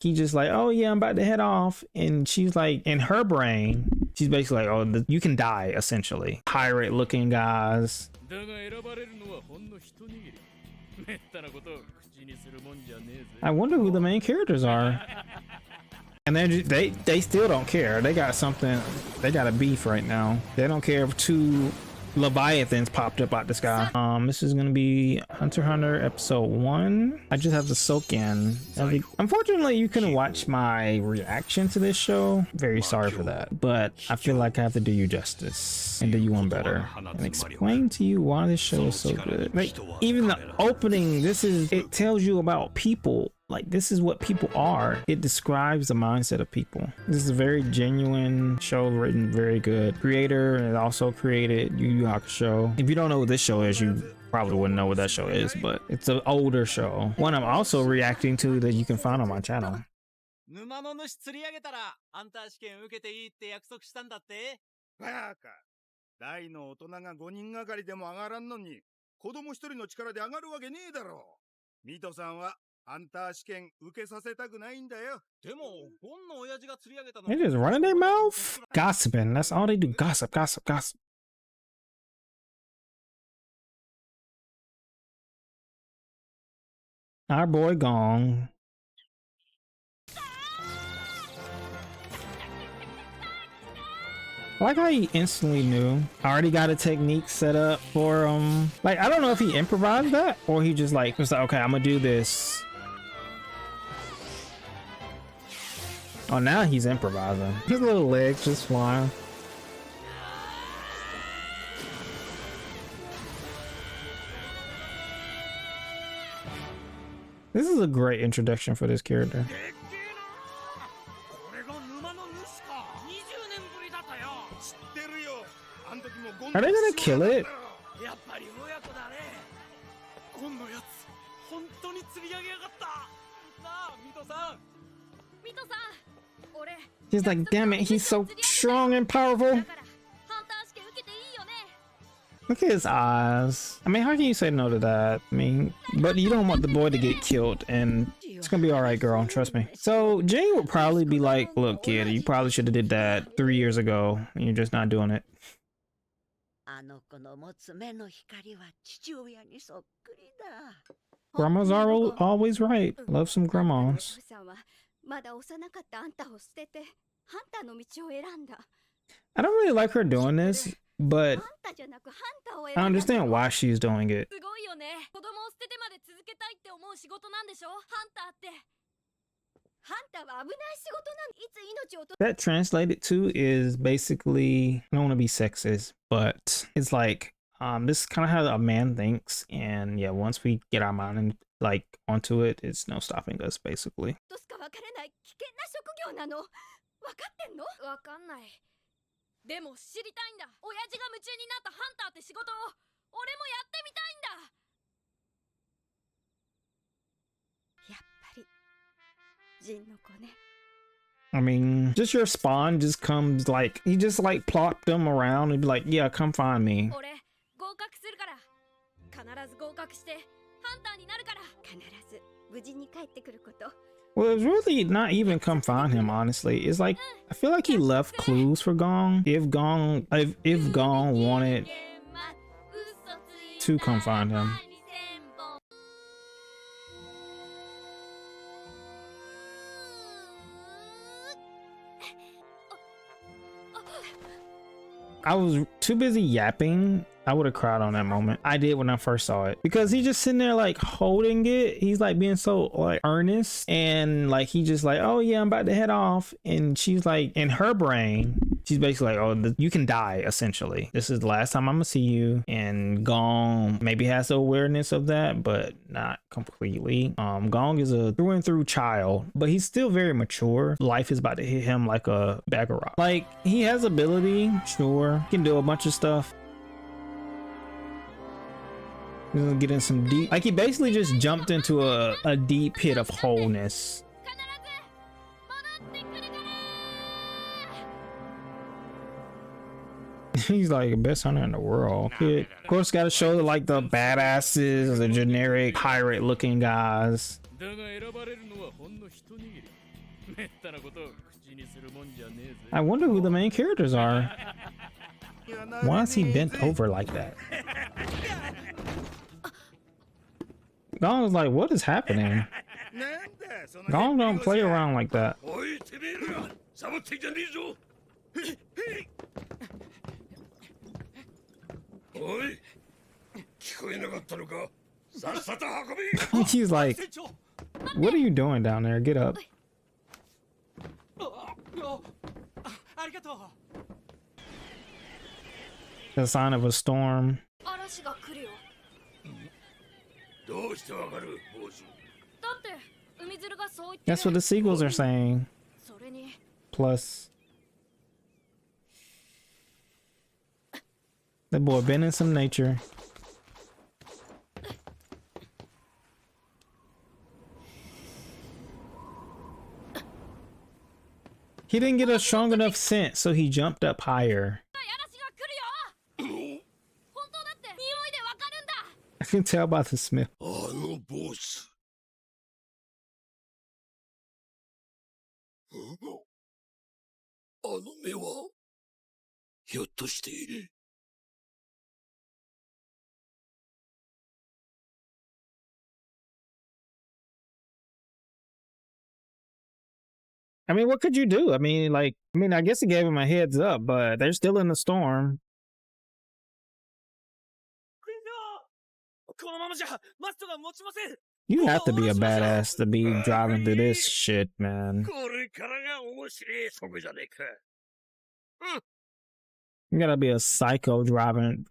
he just like, oh yeah, I'm about to head off, and she's like, in her brain, she's basically like, oh, you can die essentially. Pirate looking guys. I wonder who the main characters are. And they still don't care. They got something. They got a beef right now. They don't care if two Leviathans popped up out the sky. This is gonna be Hunter x Hunter episode 1. I just have to soak in. Unfortunately, you couldn't watch my reaction to this show. Very sorry for that, but I feel like I have to do you justice and do you one better and explain to you why this show is so good. Like, even the opening, it tells you about people. Like, this is what people are. It describes the mindset of people. This is a very genuine show, written very good. Creator, and also created Yu Yu Hakusho. If you don't know what this show is, you probably wouldn't know what that show is, but it's an older show. One I'm also reacting to that you can find on my channel. 沼の主釣り上げたらハンター試験受けていいって約束したんだって。バカ。大の大人が5人がかりでも上がらんのに、子供1人の力で上がるわけねえだろ。ミトさんは They just running their mouth, gossiping. That's all they do. Gossip, gossip, gossip. Our boy Gong. I like how he instantly knew. I already got a technique set up for him. Like, I don't know if he improvised that or he just like was like, okay, I'm gonna do this. Oh, now he's improvising. His little legs just flying. This is a great introduction for this character. Are they gonna kill it? He's like, damn it, he's so strong and powerful. Look at his eyes. I mean, how can you say no to that? I mean, but you don't want the boy to get killed, and it's gonna be all right, girl. Trust me. So Jane would probably be like, look, kid, you probably should have did that 3 years ago, and you're just not doing it. Grandmas are always right. Love some grandmas. I don't really like her doing this, but I understand why she's doing it. That translated to is basically, I don't want to be sexist, but it's like, this is kind of how a man thinks, and yeah, once we get our mind like onto it, it's no stopping us basically. I mean, just your spawn just comes like, he just like plopped them around and be like, yeah, come find me. Well, it's really not even come find him, honestly. It's like, I feel like he left clues for Gong. If Gong wanted to come find him. I was too busy yapping. I would have cried on that moment. I did when I first saw it, because he's just sitting there like holding it. He's like being so like earnest, and like he just like, oh yeah, I'm about to head off, and she's like, in her brain, she's basically like, oh, you can die essentially. This is the last time I'm gonna see you. And Gong maybe has the awareness of that, but not completely. Gong is a through and through child, but he's still very mature. Life is about to hit him like a bag of rocks. Like, he has ability, sure, he can do a bunch of stuff. He's gonna get in some deep, like he basically just jumped into a deep pit of wholeness. He's like the best hunter in the world. Of course, gotta show like the badasses, the generic pirate looking guys. めったなことを口にするもんじゃねえぜ。 I wonder who the main characters are. Why is he bent over like that? Gong was like, what is happening? Gong don't play around like that. おいてめえらサボってんじゃねえぞ。おい聞こえなかったのか。さっさと運び。 He's like, 船長、 what are you doing down there? Get up. ありがとう。 The sign of a storm. 嵐が来るよ。どうしてわかる坊主。だって海鶴がそう言ってる。 That's what the seagulls are saying. それに Plus, that boy been in some nature. He didn't get a strong enough scent, so he jumped up higher. 嵐が来るよ。本当だって匂いでわかるんだ。 I can tell by the smell. あのボス。あの目はひょっとして。 I mean, what could you do? I mean, I guess it gave him a heads up, but they're still in the storm. 船長、このままじゃマストが持ちません。 You have to be a badass to be driving through this shit, man. これからが面白いそこじゃねえか。 You gotta be a psycho driving,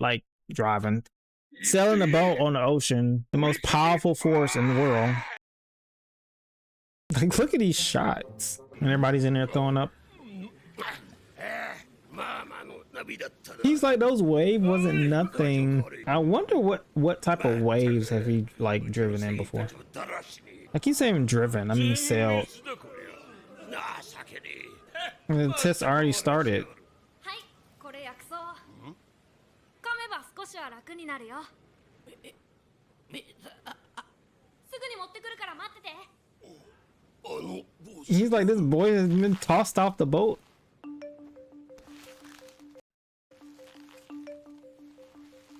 sailing a boat on the ocean, the most powerful force in the world. Like, look at these shots. And everybody's in there throwing up. まあまあの涙ったな。 He's like, those waves wasn't nothing. I wonder what type of waves have he, driven in before? だらしねえ。 Like, he's saying driven. I mean, sailed. 水だこりゃ。情けねえ。 And the test already started. はいこれ薬草。噛めば少しは楽になるよ。すぐに持ってくるから待ってて。 あのボス。 He's like, this boy has been tossed off the boat.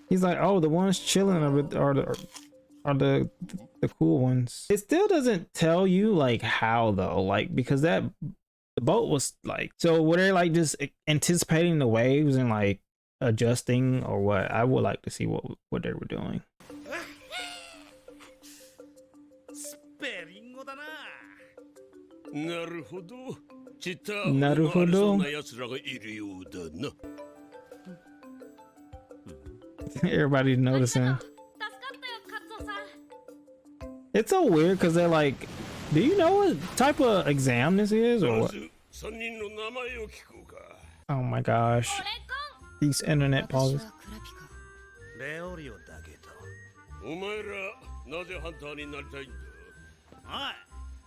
He's like, oh, the ones chilling are the cool ones. It still doesn't tell you how though, because that the boat was so were they just anticipating the waves and adjusting or what? I would like to see what they were doing. スペリン語だな。なるほど。ちったなるほど。そんな奴らがいるようだな。 Everybody's ありがとう。 noticing. 助かったよカツオさん。 It's so weird because they're like, do you know what type of exam this is or ま what? ず3人の名前を聞こうか。 Oh my gosh. これか。 These internet pauses. レオリオだけど。お前らなぜハンターになりたいんだ。おい、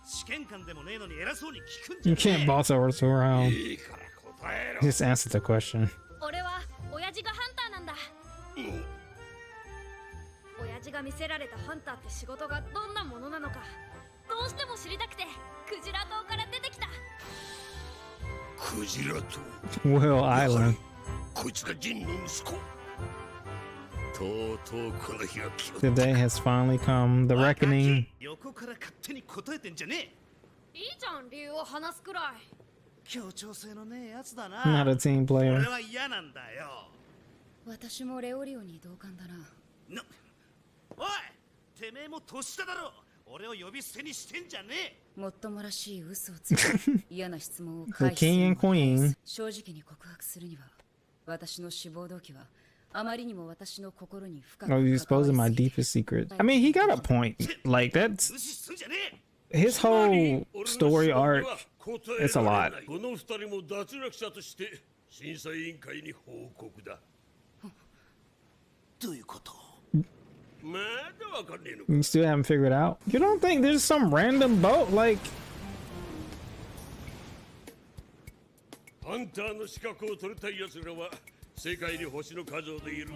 試験官でもねえのに偉そうに聞くんじゃ You ね can't え。 boss us around. いいから答えろ。 Just answer the question. 俺は親父がハンターなんだ。親父が見せられたハンターって仕事がどんなものなのかどうしても知りたくてクジラ島から出てきた。クジラと。 Will Island. こいつがジンの息子。とうとうこの日が来 The day has finally come. The reckoning. 横から勝手に答えてんじゃねえ。いいじゃん理由を話すくらい。協調性のねえやつだな。 Not a team 俺 player. は嫌なんだよ。私もレオリオに同感だな。おい、てめえも年下だろ。俺を呼び捨てにしてんじゃねえ。もっともらしい嘘をついて嫌な質問を The 回避す king る and のは queen. 正直に告白するには私の志望動機はあまりにも私の心に深く Oh, you 関わ exposing り my すぎて deepest secrets. I mean, he got a point. That's 無視すんじゃねえ。 his whole story arc. It's a lot. この二人も脱落者として審査委員会に報告だ。どういうこと？まだわかんねえのか。 You still haven't figured out. You don't think there's some random boat like? ハンターの資格を取りたい奴らは世界に星の数ほどいる。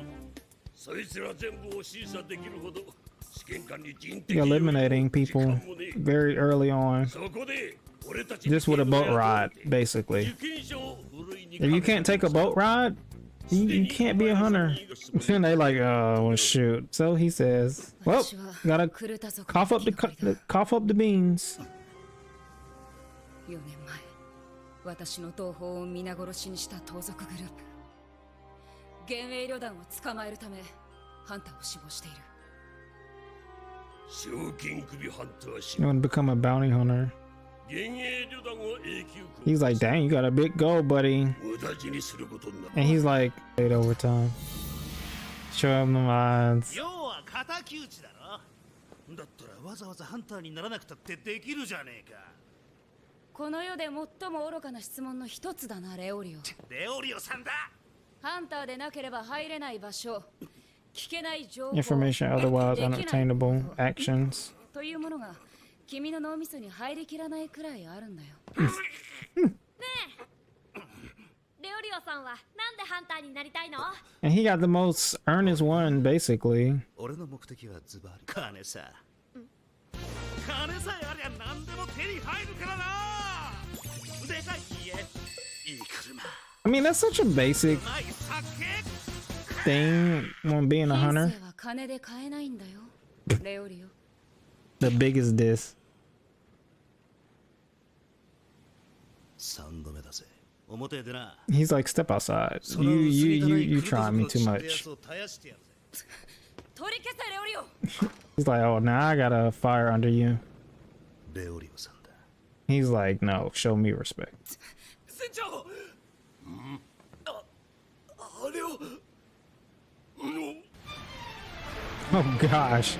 そいつら全部を審査できるほど試験官に人的 Eliminating people very early on. そこで Just with a boat ride, basically. If you can't take a boat ride, you can't be a hunter. And they like, oh, well, shoot. So he says, well, gotta cough up the beans. 4年前、私の同胞を皆殺しにした盗賊グループ。幻影旅団を捕まえるため、ハンターを死亡している。賞金首ハンターし You want to become a bounty hunter? 幻影旅団を永久 He's like, dang, you got a big goal, buddy. 無駄死にすることになる And he's like, wait overtime. Show him the mines. 要は敵討ちだろ。だったらわざわざハンターにならなくたってできるじゃねえか。この世で最も愚かな質問の一つだな、レオリオ。レオリオさんだ。ハンターでなければ入れない場所、聞けない情報、 Information otherwise できない unobtainable actions. というものが君の脳みそに入りきらないくらいあるんだよ。レオリオさんはなんでハンターになりたいの？ And he got the most earnest one, basically. 俺の目的はズバリ金さ。金さえありゃ何でも手に入るからな。でかい家、いい車。 I mean, that's such a basic ない酒。 thing when being a 人 hunter. 生は金で買えないんだよ、レオリオ。 The biggest diss. 3度目だぜ。表でな。 He's like, step outside. You trying me too much. 取り消せ、レオリオ。 He's like, oh, now I got a fire under you. レオリオさんだ。 He's like, no, show me respect. 船長。あれを。 Oh gosh.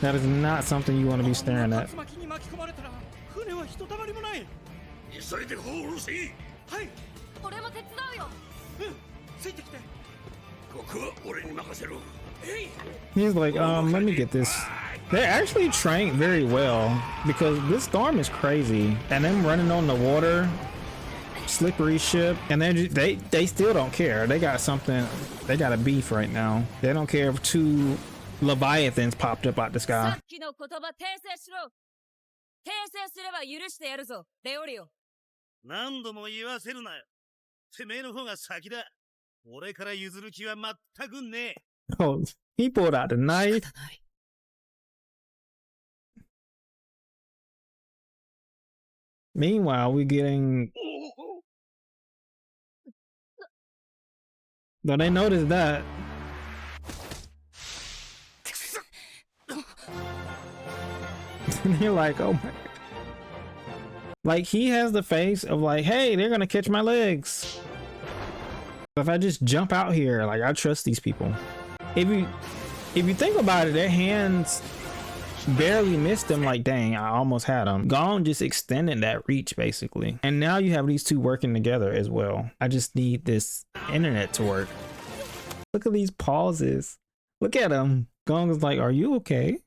That is not something you want to be staring at. 竜巻に巻き込まれたら船はひとたまりもない。急いでホールせいはい。俺も手伝うよ。ついてきて。ここは俺に任せろ He's like, let me get this. They're actually trained very well because this storm is crazy and them running on the water, slippery ship, and they still don't care. They got something, they got a beef right now. They don't care if 2 Leviathans popped up out the さ sky. っきの言葉訂正しろ。訂正すれば許してやるぞ、レオリオ。何度も言わせるなよ。てめえの方が先だ。俺から譲る気は全くねえ。 Oh, he pulled out the knife. 仕方ない。 Meanwhile, we're getting. Though they noticed that. They're like, oh my. Like, he has the face of like, hey, they're gonna catch my legs. If I just jump out here, like, I trust these people. If you think about it, their hands barely missed them. Like, dang, I almost had them. Gone just extended that reach, basically. And now you have these 2 working together as well. I just need this internet to work. Look at these pauses. Look at him. Gong is like, are you okay?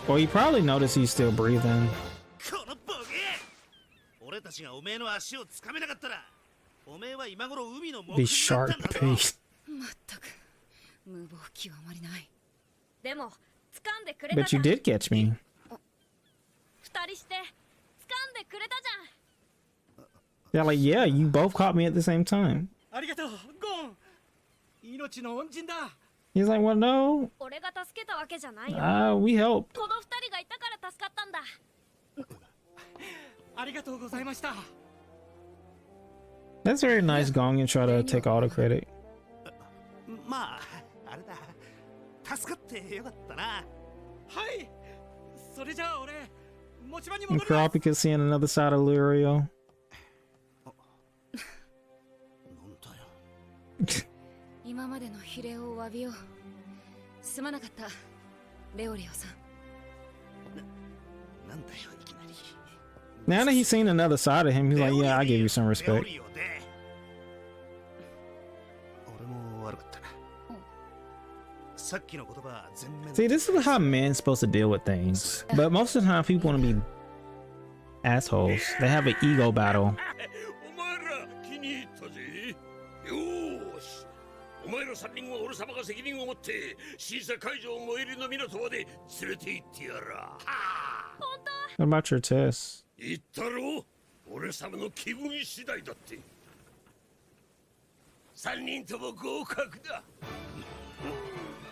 Well, you probably noticed he's still breathing. このボケ！俺たちがおめえの足をつかめなかったら、おめえは今頃海の目 These 標だ sharp ったんだぞ。 pace. まったく、無謀極まりない。でも掴んでくれた But じゃ you ん。 did catch me. 2人して掴んでくれたじゃん。 Yeah, like, yeah, you both caught me at the same time. ありがとう、ゴン。命の恩人だ。 He's like, well, no, 俺が助けたわけじゃないよ。 we helped. この2人がいたから助かったんだ。ありがとうございました。 That's very nice, Gong, and try to take all the credit. まあ、あれだ。助かってよかったな。はい。それじゃあ俺、持ち場に And 戻ります。 Kurapika seeing another side of Lurio. なんだよ。今までの非礼を詫びよう。すまなかった、レオリオさん。なんだよ、いきなり。 Now that he's seen another side of him, he's like, yeah, I give you some レオ respect. リオで。俺も悪かったな。さっきの言葉全面。 See, this is how men's supposed to deal with things. But most of the time, people want to be assholes. They have an ego battle. お前ら気に入ったぜよーしお前ら3人は俺様が責任を持って審査会場最寄りの港まで連れて行ってやら。はあ、 What about your test? 言ったろう、俺様の気分次第だって。3人とも合格だ。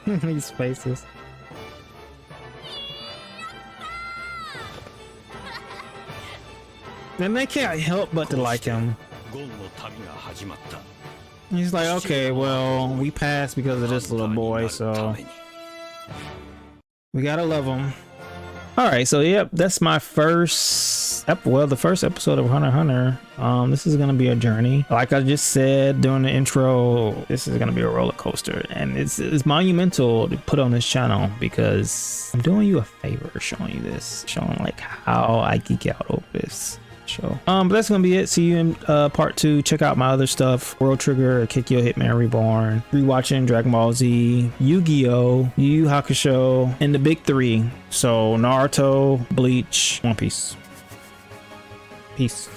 These faces. And they can't help but to like him. ゴンの旅が始まった。 He's like, okay, well, we passed because of this little boy, so we gotta love him. All right, so yep, that's my first the first episode of Hunter x Hunter. This is gonna be a journey. Like I just said during the intro, this is gonna be a roller coaster, and it's monumental to put on this channel because I'm doing you a favor showing you this, showing like how I geek out over this show. But that's gonna be it. See you in part 2. Check out my other stuff: World Trigger, Kikyo Hitman Reborn, rewatching Dragon Ball Z, Yu-Gi-Oh, Yu Yu Hakusho, and the big 3. So Naruto, Bleach, One Piece. Peace.